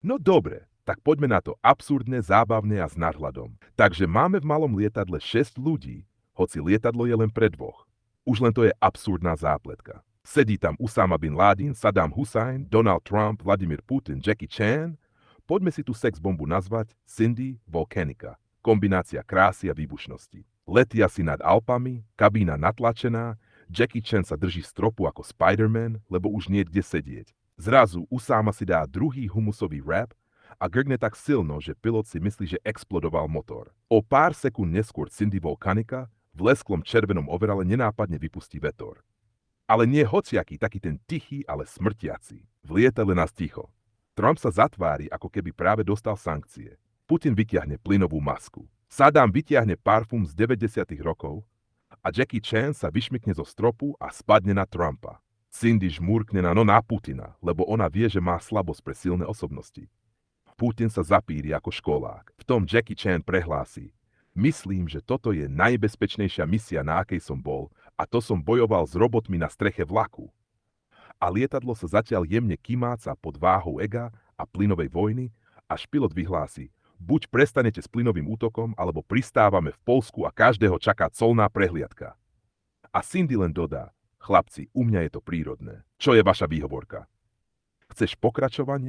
No dobre, tak poďme na to absurdné, zábavné a s nadhľadom. Takže máme v malom lietadle 6 ľudí, hoci lietadlo je len pre dvoch. Už len to je absurdná zápletka. Sedí tam Usama bin Laden, Saddam Hussein, Donald Trump, Vladimír Putin, Jackie Chan. Poďme si tú sexbombu nazvať Cindy Volcanica. Kombinácia krásy a výbušnosti. Letia si nad Alpami, kabína natlačená, Jackie Chan sa drží stropu ako Spider-Man, lebo už nie kde sedieť. Zrazu Usama si dá druhý humusový rap a grgne tak silno, že pilot si myslí, že explodoval motor. O pár sekúnd neskôr Cindy Volcanica v lesklom červenom overale nenápadne vypustí vetor. Ale nie hociaký, taký ten tichý, ale smrtiaci. V lietadle nás ticho. Trump sa zatvári, ako keby práve dostal sankcie. Putin vytiahne plynovú masku. Saddam vytiahne parfum z 90. rokov a Jackie Chan sa vyšmykne zo stropu a spadne na Trumpa. Cindy žmúrkne na Putina, lebo ona vie, že má slabosť pre silné osobnosti. Putin sa zapíri ako školák. V tom Jackie Chan prehlási: myslím, že toto je najbezpečnejšia misia, na akej som bol, a to som bojoval s robotmi na streche vlaku. A lietadlo sa zatiaľ jemne kymáca pod váhou ega a plynovej vojny, až pilot vyhlási: buď prestanete s plynovým útokom, alebo pristávame v Poľsku a každého čaká colná prehliadka. A Cindy len dodá: chlapci, u mňa je to prírodné. Čo je vaša výhovorka? Chceš pokračovanie?